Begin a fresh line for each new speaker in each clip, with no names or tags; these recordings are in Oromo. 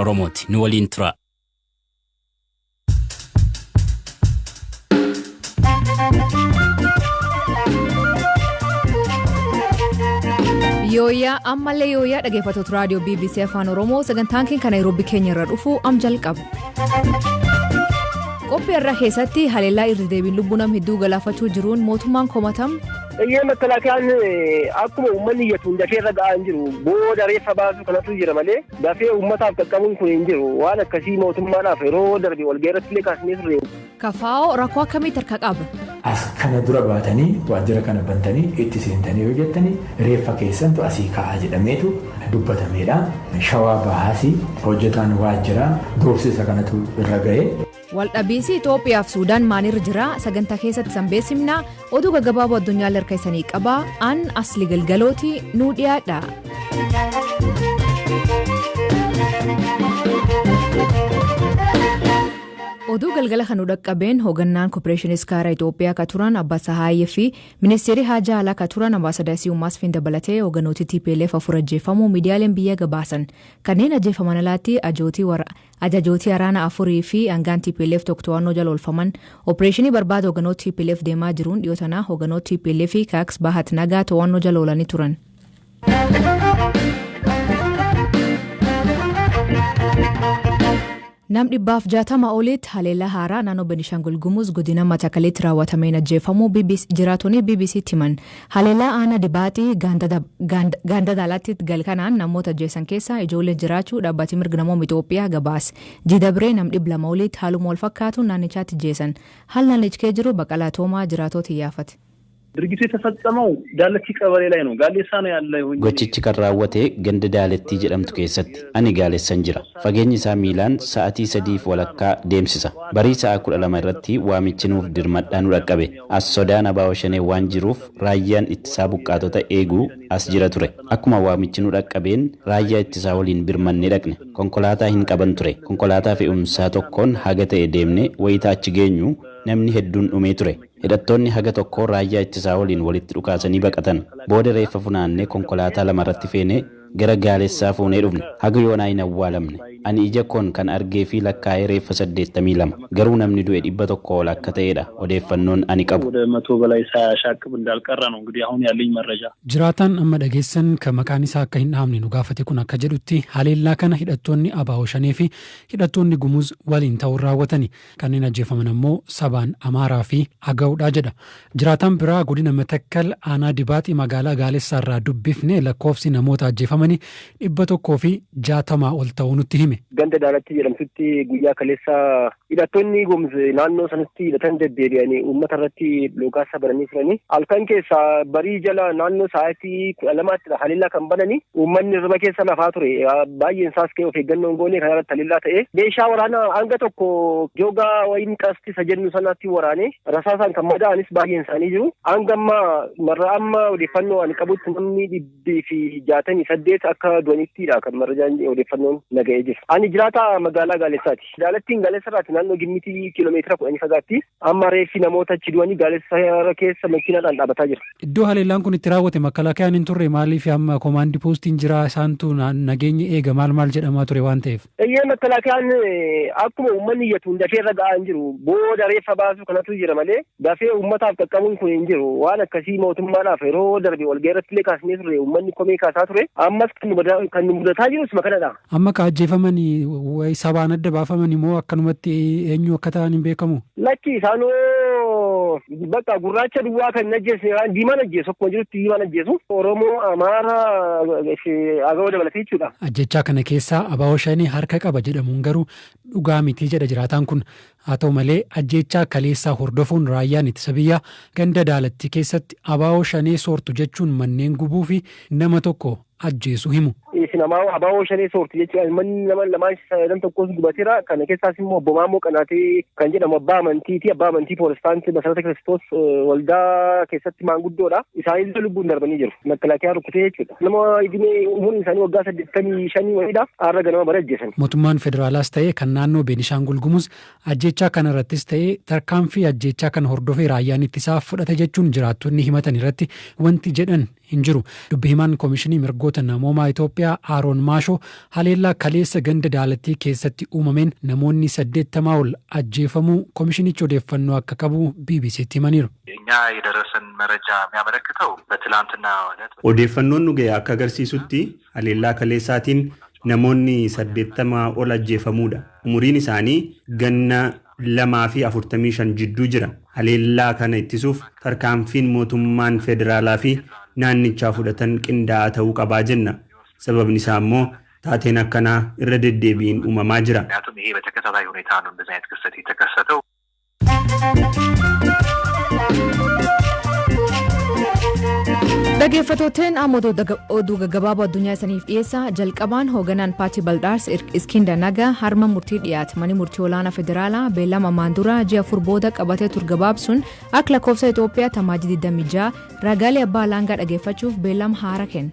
Oromooti nu waliin tura.
Yooyaa ammallee yooyaa dhaggeeffattoota raadiyoo BBC Afaan Oromoo sagantaan keenya Nairobi keenya irra dhufu am jalqabu. Qophii irraa keessatti haleellaa irra deebiin lubbuu nama hedduu galaafachuu jiruun mootummaan komatam.
Makalaakaan akkuma uummanni iyyatuun dafee irra ga'aa hin jiru. Booda reeffa baasu kanatu jira malee dafee uummataaf qaqqabuun kun hin jiru. Waan akkasii mootummaadhaaf yeroo darbe walga'iirratti illee kaasnee turre.
Kafaa'oo rakkoo akkamitti harka qaba?
As kana dura baatanii waajjira kana bantanii itti seentanii yoo jettanii reeffa keessantu asii ka'aa jedhameetu dubbatameedha. Shawaa bahaasii hojjetaan waajjiraa doorsisa kanatu irra ga'e.
Waldhabiinsi Itoophiyaa fi Suudaan maalirra jira sagantaa keessatti sanbeessimnaa oduu gaggabaaboo addunyaa harka isanii qabaa an asli galgalooti nuu dhiyaadha. Oduu galgala kan dhaqqabeen hoogganaan Kooppareeshinii Iskaaraa Itoophiyaa ka turan Abbaa Sahaayee fi Ministeerri Haajaa Alaa ka turan Ambaasaadaasii Ummaas fi dabalatee hoogganooti TPLF afur ajjeefamuu miidiyaaleen biyya gabaasan kanneen ajjeefaman alaatti ajajootii waraana afurii fi hangaan TPLF tokko to'annoo jala oolfaman Ooppareeshinii barbaada hoogganoota TPLF deemaa jiruun dhiyootanaa hoogganoota TPLF kaaks bahat nagaa to'annoo jala oolanii turan. Nam 160 olitti haleellaa haaraa naannoo Beenishaangul Gumuz godina Matakaleetti raawwatameen ajjeefamuu jiraatonni BBC'tti himan. Haleellaa aanaa dibaaxii ganda daalaatti galkanaan namoota ajjeesan keessaa ijoollee jiraachuu dhaabbatni mirga namoota Itoophiyaa gabaas. Jidabree nam 200 olitti haaluma wal fakkaatuun naannichaatti ajjeesan. Haal naannichikee jiru Baqalaa Toomaa jiraatota iyyaafate.
ድርጊቱ የተፈጸመው ዳለቲ ቀበሌ ላይ ነው ጋሌሳ ነው ያለው
gochichi kan raawwate ganda daaletti jedhamtu keessatti ani gaaleessan jira fageenyi isaa miilaan sa'aatii 3 walakkaa deemsisa barii sa'a 12 irratti waamichi nuuf dirmadhaan dhaqqabe as sodaan abaa'oo shanee waan jiruuf raayyaan ittisaa buqqaatota eeguu as jira ture akkuma waamichi nu dhaqqabeen raayyaa ittisaa waliin birmannee dhaqne konkolaataa hin qaban ture konkolaataa fe'umsaa tokkoon haga ta'e deemne wayitaa achi geenyu namni hedduun dhumee ture hidhattoonni haga tokko raayyaa ittisaa waliin walitti dhukaasanii baqatan booda reeffa funaannee konkolaataa lamarratti feenee gara gaalessaa fuunee dhufne haga yoonaa hin awwaalamne ani ija koon kan argee fi lakkaa'ee reeffa 82 garuu namni du'e 100 ol akka ta'edha odeeffannoon ani qabu
ወደ 100 በላይ ሳያሻቅብ እንዳልቀረ ነው እንግዲህ አሁን ያለኝ መረጃ
jiraatan amma dhageessan kan maqaan isaa akka hin dhaamne nu gaafate kun akka jedhutti haleellaa kana hidhattoonni abaa'oo shanee fi hidhattoonni gumuz waliin ta'uun raawwatani kanneen ajjeefaman ammoo sabaan amaaraa fi agaa'uudha jedha jiraatan biraa godina Matakkal aanaa dibaaxii magaalaa gaalessaa irraa dubbifne lakkoofsi namoota ajjeefamanii 160 ol ta'uu nutti hime.
Ganda daalatti jedhamtutti guyyaa kaleessaa hidhattoonni gumuz naannoo sanatti hidhatan deddeebi'anii uummata irratti loogaasa bananii turanii halkan keessaa barii jala naannoo sa'aatii 12tti haleellaa kan bananii uummanni irra keessa lafaa ture baay'een isaas ka'ee of eeggannoon goonee kan irratti haleellaa ta'e meeshaa waraanaa hanga tokko joogaa wayin qasti sajennu sanatti waraanee rasaasaan kan madaa'anis baay'een isaanii jiru hanga amma odeeffannoo ani qabutti namni 168 akka du'anittidha kan marjaan odeeffannoon naga'ee jira. Ani jiraata magaalaa Gaalessaati. Daalattiin Gaalessarraati naannoo gimmitii kiiloomeetira 10 fagaatti amma reeffi namoota achi du'anii Gaalessa keessa makiinaadhaan dhaabbataa jira.
Iddoo haleellaan kun itti raawwate makalaakayaan hin turre maaliif amma koomaandii poostiin jira isaantu nageenya eega maal jedhamaa ture waan ta'eef.
Makalaakayaan akkuma uummanni iyyatuun dafee irra ga'aa hin jiru. Booda reeffa baasu kanatu jira malee dafee uummataaf qaqqabuun kun hin jiru. Waan akkasii mootummaadhaaf yeroo darbe walga'iirratti illee kaasnee turre uummanni komee kaasaa ture. Ammas kan mudataa jirus makanadha.
Amma ka ajjeefamanii sabaan adda baafamanii moo akkanumatti eenyu akka ta'an hin beekamu?
Lakki isaanoo bakka gurraacha duwwaa kan ajjeese diimaan ajjeesu akkuma jirutti diimaan ajjeesu Oromoo Amaaraa agaa'oo dabalatee jechuudha.
Ajjechaa kana keessaa abaa'oo shanee harka qaba jedhamuun garuu dhugaa miti jedha jiraataan kun haa ta'u malee ajjechaa kaleessaa hordofuun raayyaan ittisa biyyaa ganda daalatti keessatti abaa'oo shanee soortu jechuun manneen gubuu fi nama tokko ajjeesu himu.
Namaa abaa'oo shanee soorti jechuudha. Manni nama lamaan sadan tokkos gubateera. Kana keessaas immoo obbo Maammoo Qanaatee kan jedhamu abbaa amantiiti. Abbaa amantii Poolistaantii Masarata Kiristoos waldaa keessatti maanguddoodha. Isaanillee lubbuun darbanii jiru. Makalaakiyaa rukkutee jechuudha. Nama idimee umuriin isaanii waggaa 85 waliidha. Har'a ganama bara ajjeesan.
Mootummaan federaalaas ta'ee kan naannoo Beenishaangul Gumuz ajjechaa kana irrattis ta'ee tarkaanfii ajjechaa kana hordofee raayyaan ittisaa fudhate jechuun jiraattonni himatan irratti wanti jedhan hin jiru. Dubbi himaan Koomishinii Mirgoota Namoomaa Itoophiyaa Itoophiyaa Aaroon Maashoo haleellaa kaleessa ganda daalattii keessatti uumameen namoonni 80 ol ajjeefamuu komishinichi odeeffannoo akka qabu BBCtti himaniiru.
እኛ የደረሰን መረጃ የሚያመለክተው በትላንትና ዕለት
odeeffannoon nu ga'e akka agarsiisutti haleellaa kaleessaatiin namoonni 80 ol ajjeefamuudha. Umuriin isaanii ganna 245 jidduu jira. Haleellaa kana ittisuuf tarkaanfiin mootummaan federaalaa fi naannichaa fudhatan qindaa'aa ta'uu qabaa jenna. Sababni isaa immoo taateen akkanaa irra deddeebiin uumamaa jira.
ምክንያቱም ይሄ በተከታታይ ሁኔታ ነው እንደዚህ አይነት ክስተት የተከሰተው።
Dhaggeeffattoonni oduu gaggabaaboo addunyaa saniif dhiyeessa jalqabaan hooganaan paartii bal'aas Iskindar Nagaa harma murtii dhiyaate manni murtii olaanaa federaalaa beellama maandura ji'a 4 booda qabatee ture gabaabsuun akka lakkoofsa Itoophiyaa tamaajii 26 ragaalee abbaa alangaa dhaggeeffachuuf beellama haaraa kenne.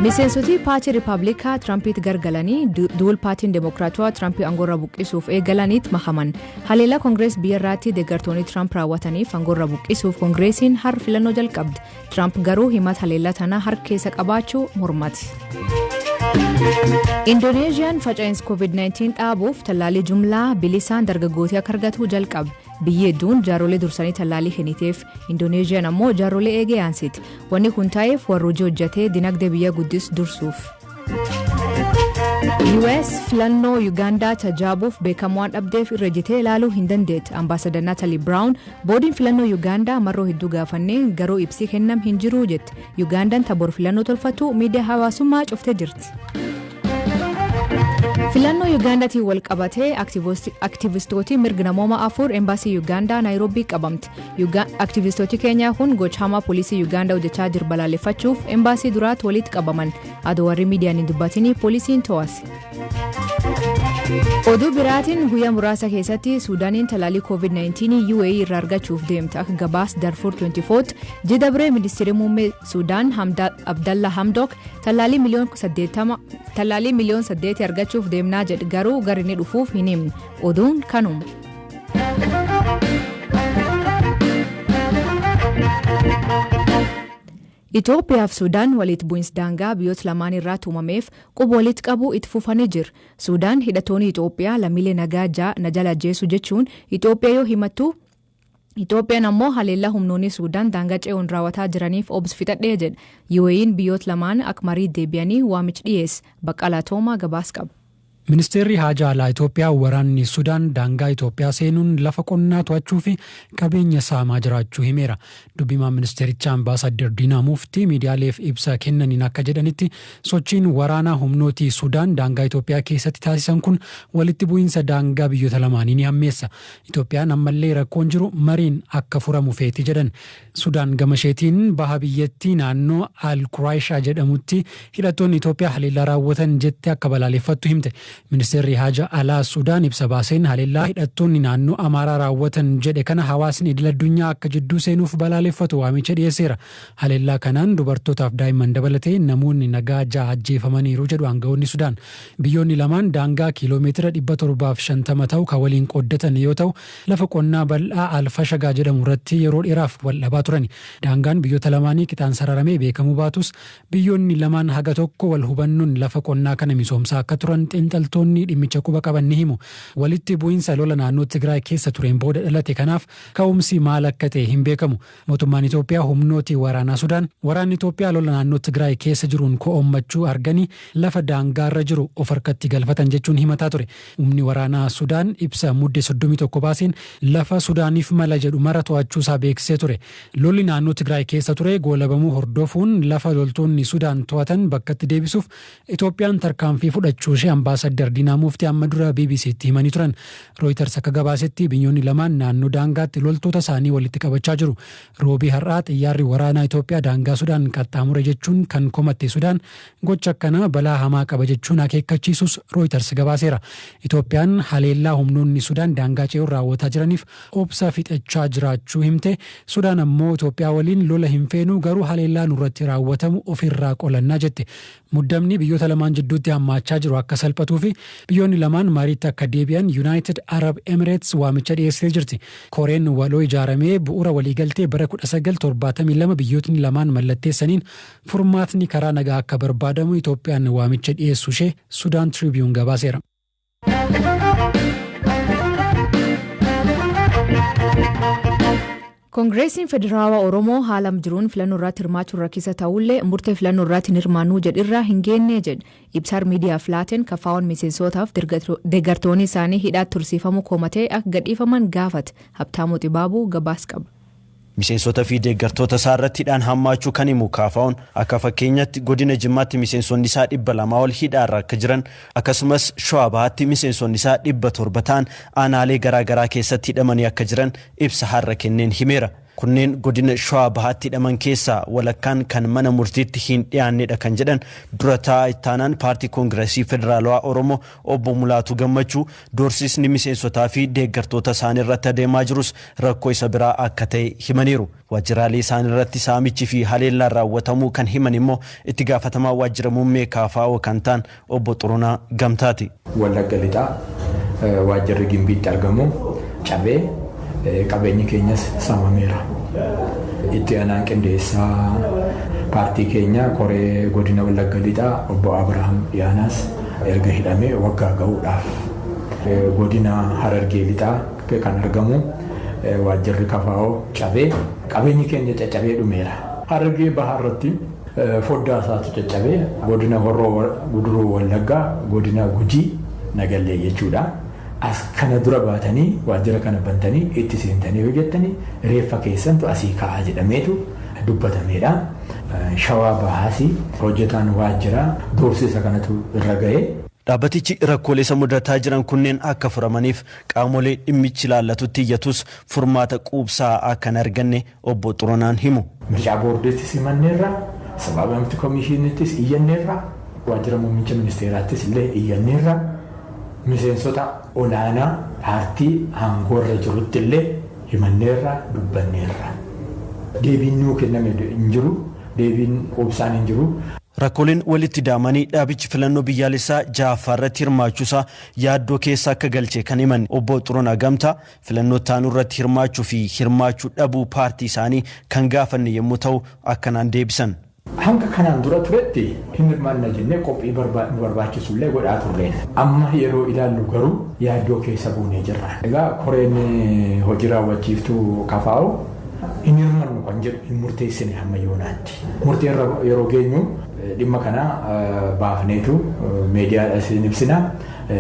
Miseensoti paartii Rippaabilikaa Tiraampiitti gargalanii duul paartiin Demokiraatawaa Tiraampi aangoorra buqqisuuf eegalaniitti mahaman. Haleellaa Koongirees biyyarraatti deeggartoonni Tiraamp raawwataniif aangoorra buqqisuuf Koongireesiin har filannoo jalqabde. Tiraamp garuu himata haleellaa tanaa harka keessa qabaachuu mormate. Indoneeziyaan faca'insa COVID-19 dhaabuuf tallaalii jumlaa bilisaan dargaggootii akka argatu jalqabe. Biyyi hedduun jaaroolee dursanii tallaalii kenniteef Indoneeziyaan ammoo jaaroolee eegee aansiti. Wanni kun ta'eef warra hojii hojjetee dinagdee biyya guddisuu dursuuf. US filannoo Ugaandaa tajaajiluuf beekamuu waan dhabdeef irra jitee ilaaluu hin dandeetti. Ambaasadar Natalie Brown boodiin filannoo Ugaandaa marroo hedduu gaafannee garuu ibsi kennam hin jiru jette. Ugaandaan taboor filannoo tolfatu miidiyaa hawaasummaa cuftee jirti. Filannoo Ugaandaatiin wal qabatee aktivistooti mirga namoomaa 4 embaasii Ugaandaa Naayiroobii qabamte. Aktivistooti Keenyaa kun gochaama poolisii Ugaandaa hojjechaa jiru balaaleffachuuf embaasii duraatti walitti qabaman. Adoo warri miidiyaan hin dubbatinii poolisiin to'ase. Oduu biraatiin guyyaa muraasa keessatti Suudaaniin tallaalii COVID-19 UAE irraa argachuuf deemte akka gabaas Darfur 24 jidabree ministeerri muummee Suudaan Abdalla Hamdok tallaalii miliyoon 8 argachuuf deemnaa jedhe garuu gara inni dhufuuf hin himne. Oduun kanuma. Itoophiyaa fi Suudaan walitti bu'insa daangaa biyyoota lamaan irratti uumameef quba walitti qabuu itti fufanii jiru. Suudaan hidhattoonni Itoophiyaa lammiilee nagaa jala ajjeesu jechuun Itoophiyaa yoo himattu Itoophiyaan ammoo haleellaa humnoonni Suudaan daangaa ce'uun raawwataa jiraniif obs fixadhee jedha. UAE'n biyyoota lamaan akka marii deebi'anii waamicha dhiyeesse. Baqqalaa Toomaa gabaas qaba.
Ministeerri Haajaa Alaa Itoophiyaa waraanni Sudaan daangaa Itoophiyaa seenuun lafa qonnaa to'achuu fi qabeenya saamaa jiraachuu himeera. Dubbimaan ministeerichaa Ambaasadar Diinaa Muftii miidiyaaleef ibsa kennaniin akka jedhanitti sochiin waraanaa humnootii Sudaan daangaa Itoophiyaa keessatti taasisan kun walitti bu'iinsa daangaa biyyoota lamaanii ni hammeessa. Itoophiyaan ammallee rakkoon jiru mariin akka furamu feeti jedhan. Sudaan gamasheetiin baha biyyattii naannoo Al-Quraayishaa jedhamutti hidhattoonni Itoophiyaa haleellaa raawwatan jettee akka balaaleffattu himte. Ministeerri Haajaa Alaa Sudaan ibsa baaseen haleellaa hidhattoonni naannoo Amaaraa raawwatan jedhe kana hawaasni idil addunyaa akka jidduu seenuuf balaaleffatu waamicha dhiyeesseera. Haleellaa kanaan dubartootaaf daa'imman dabalatee namoonni nagaa 6 ajjeefamaniiru jedhu aangawoonni Sudaan. Biyyoonni lamaan daangaa kiiloomeetira 750 ta'u kan waliin qooddatan yoo ta'u lafa qonnaa bal'aa Alfashagaa jedhamu irratti yeroo dheeraaf wal dhabaa turani. Daangaan biyyoota lamaanii qixaan sararamee beekamuu baatus biyyoonni lamaan haga tokko wal hubannoon lafa qonnaa kana misoomsaa akka turan xiinxaltoonni dhimmicha quba qaban ni himu. Walitti bu'iinsa lola naannoo Tigraay keessa tureen booda dhalate kanaaf ka'umsi maal akka ta'e hin beekamu. Mootummaan Itoophiyaa humnooti waraanaa Sudaan waraanni Itoophiyaa lola naannoo Tigraay keessa jiruun ko'ommachuu arganii lafa daangaarra jiru of harkatti galfatan jechuun himataa ture. Humni waraanaa Sudaan ibsa muddee 31 baaseen lafa Sudaaniif mala jedhu mara to'achuusaa beeksisee ture. Lolli naannoo Tigraay keessa ture goolabamuu hordofuun lafa loltoonni Sudaan to'atan bakkatti deebisuuf Itoophiyaan tarkaanfii fudhachuu ishee Ambaasadar Diinaa Muftii amma dura BBC'tti himanii turan. Reuters akka gabaasetti biyyoonni lamaan naannoo daangaatti loltoota isaanii walitti qabachaa jiru. Roobii har'aa xiyyaarri waraanaa Itoophiyaa daangaa Sudaan qaxxaamure jechuun kan komatte Sudaan gocha akkana balaa hamaa qaba jechuun akeekkachiisus Reuters gabaaseera. Itoophiyaan haleellaa humnoonni Sudaan daangaa ce'uun raawwataa jiraniif obsa fixachaa jiraachuu himte. Sudaan ammoo Itoophiyaa waliin lola hin feenu garuu haleellaa nurratti raawwatamu ofirraa qolannaa jette. muddamni biyyoota lamaan jidduutti hammaachaa jiru akka salphatuu fi biyyoonni lamaan mariitti akka deebi'an United Arab Emirates waamicha dhiyeessee jirti. Koreen waloo ijaaramee bu'uura waliigaltee bara 1972 biyyootni lamaan mallatteessaniin furmaatni karaa nagaa akka barbaadamu Itoophiyaan waamicha dhiyeessuu ishee Sudan Tribune gabaaseera.
Koongireesiin Federaalawaa Oromoo haala jiruun filannoo irratti hirmaachuun rakkisa ta'ullee murtee filannoo irratti hin hirmaannuu jedhirraa hin geenne jedhe. Ibsaar miidiyaaf laateen kafaawwan miseensotaaf deeggartoonni isaanii hidhaatti tursiifamuu komatee akka gadhiifaman gaafate. Habtaamuu Xibaabuu gabaas qaba.
Miseensota fi deeggartoota isaa irratti hidhaan hammaachuu kan himu kaafaa'uun akka fakkeenyatti godina Jimmaatti miseensonni isaa 200 ol hidhaarra akka jiran akkasumas Shawaa Bahaatti miseensonni isaa 700 ta'an aanaalee garaagaraa keessatti hidhamanii akka jiran ibsa har'a kenneen himeera. Kunneen godina Shawaa Bahaatti hidhaman keessaa walakkaan kan mana murtiitti hin dhiyaannedha kan jedhan dura taa'aa ittaanaan paartii Koongireesii Federaalawaa Oromoo obbo Mulaatu Gammachuu doorsisni miseensotaa fi deeggartoota isaanii irratti adeemaa jirus rakkoo isa biraa akka ta'e himaniiru. Waajjiraalee isaanii irratti saamichi fi haleellaan raawwatamuu kan himan immoo itti gaafatamaa waajjira muummee kaafaa'oo kan ta'an obbo Xurunaa Gamtaati.
Wallagga Lixaa waajjirri Gimbiitti argamu cabee qabeenyi keenyas saamameera. Itti aanaan qindeessaa paartii keenya koree godina Wallagga Lixaa obbo Abrahaam Dhiyaanaas erga hidhamee waggaa ga'uudhaaf godina Harargee Lixaa kan argamu waajjirri kafaa'oo cabee qabeenyi keenya caccabee dhumeera. Harargee Bahaarratti foddaa isaatu caccabee godina Horroo Guduruu Wallaggaa godina Gujii Nagallee jechuudha. As kana dura baatanii waajjira kana bantanii itti seentanii hojjettanii reeffa keessantu asii ka'aa jedhameetu dubbatameedha. Shawaa Bahaasii hojjetaan waajjiraa doorsisa kanatu irra ga'ee.
Dhaabbatichi rakkoolee mudataa jiran kunneen akka furamaniif qaamolee dhimmichi ilaallatutti iyyatus furmaata quubsaa akka hin arganne obbo Xurunaan himu.
Mircaa boordeettis himanneerra, sababa miti komishiinittis iyyanneerra, waajjira muummicha ministeeraattis illee iyyanneerra. Miseensota olaanaa paartii aangoorra jirutti illee himanneerra dubbanneerra. Deebiin nuu kenname hin jiru, deebiin quubsaan hin jiru.
Rakkooleen walitti daamanii dhaabichi filannoo biyyaalessaa ja'affaarratti hirmaachuusaa yaaddoo keessa akka galche kan himan obbo Xurunaa Gamtaa filannoo taanuu irratti hirmaachuu fi hirmaachuu dhabuu paartii isaanii kan gaafanne yommuu ta'u akkanaan deebisan.
Hanga kanaan dura turetti hin hirmaanna jennee qophii barbaachisullee godhaa turreen. Amma yeroo ilaallu garuu yaaddoo keessa buunee jirra. Egaa koreen hojii raawwachiiftuu kafaa'u hin hirmannu kan jedhu hin murteessine hamma yoonaatti. Murtee yeroo geenyu dhimma kana baafneetu miidiyaadhaan isin ibsina.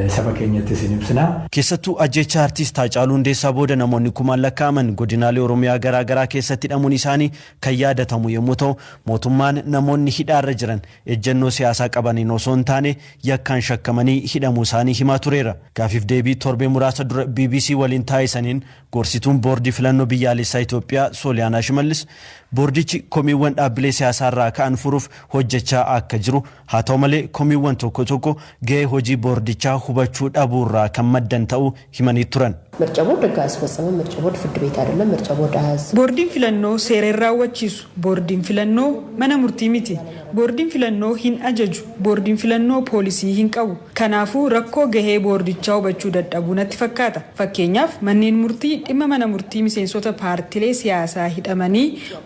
Saba keenyatti isin ibsina.
Keessattuu ajjecha artiist Haacaaluu Hundeessaa booda namoonni kumaan lakkaa'aman godinaalee Oromiyaa garaagaraa keessatti hidhamuun isaanii kan yaadatamu yommuu ta'u mootummaan namoonni hidhaarra jiran ejjennoo siyaasaa qabaniin osoo hin taane yakkaan shakkamanii hidhamuu isaanii himaa tureera. Gaafiif deebii torbee muraasa dura BBC waliin taa'isaniin gorsituun boordii filannoo biyyaalessaa Itoophiyaa Sooliyaanaa Shimallis boordichi komiiwwan dhaabbilee siyaasaa irraa ka'an furuuf hojjechaa akka jiru haa ta'u malee komiiwwan tokko tokko gahee hojii boordichaa hubachuu dhabuurraa kan maddan ta'uu himanii turan.
ምርጫ ቦርድ ህግ አስፈጸመ ምርጫ ቦርድ ፍርድ ቤት አይደለም ምርጫ ቦርድ አያዝ
ቦርዲን ፊለኖ ሴሬራ ወቺሱ ቦርዲን ፊለኖ መነ ሙርቲ ሚቲ ቦርዲን ፊለኖ ሂን አጀጁ ቦርዲን ፊለኖ ፖሊሲ ሂን ቀቡ ከናፉ ረኮ ገሄ ቦርዲቻው በቹ ደደቡነት ፈካታ ፈኬኛፍ መኔን ሙርቲ ዲመ መነ ሙርቲ ሚሴንሶተ ፓርቲሌ ሲያሳ ሂደመኒ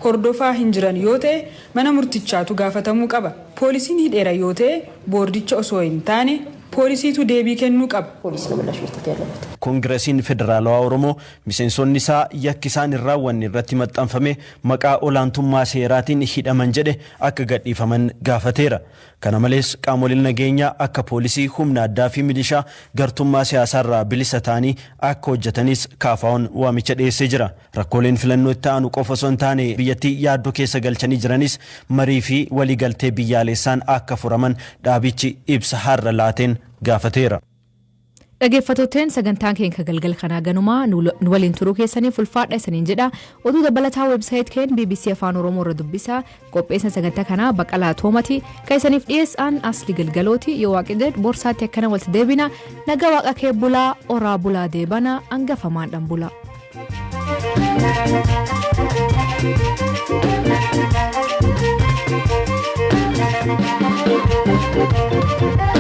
ኮርዶፋ ሂንጅረን ዮቴ መነ ሙርቲቻቱ ጋፈተሙ ቀባ ፖሊሲን ሂዴራ ዮቴ ቦርዲቻ ኦሶይንታኔ ፖሊሲቱ ዴቢ ከኑ ቀባ
ፖሊስ ነው ምላሽ መስጠት ያለበት
Koongireesiin Federaalawaa Oromoo miseensonni isaa yakki isaan irraa wanni irratti maxxanfame maqaa olaantummaa seeraatiin hidhaman jedhe akka gadhiifaman gaafateera. Kana malees qaamoleen nageenyaa akka poolisii humna addaa fi milishaa gartummaa siyaasaarraa bilisa ta'anii akka hojjetanis kaafaa'uun waamicha dhiyeessee jira. Rakkooleen filannoo itti aanu qofa osoo hin taane biyyattii yaaddoo keessa galchanii jiranis marii fi waliigaltee biyyaalessaan akka furaman dhaabichi ibsa har'a laateen gaafateera.
Dhaggeeffattootni sagantaan keenya galgal kanaa ganumaa nu waliin turuu keessaniif ulfaadha isiniin jedha. Oduu dabalataa websaayit keenya BBC Afaan Oromoo irra dubbisaa qopheessan sagantaa kanaa Baqalaa Toomati kan isiniif dhiyeessan Asli Galgalooti yoo waaqidee borsaatti akkana walitti deebina nagaa waaqa kee bulaa oraa bulaa deebana hangafamaadhaan bulaa.
Thank you.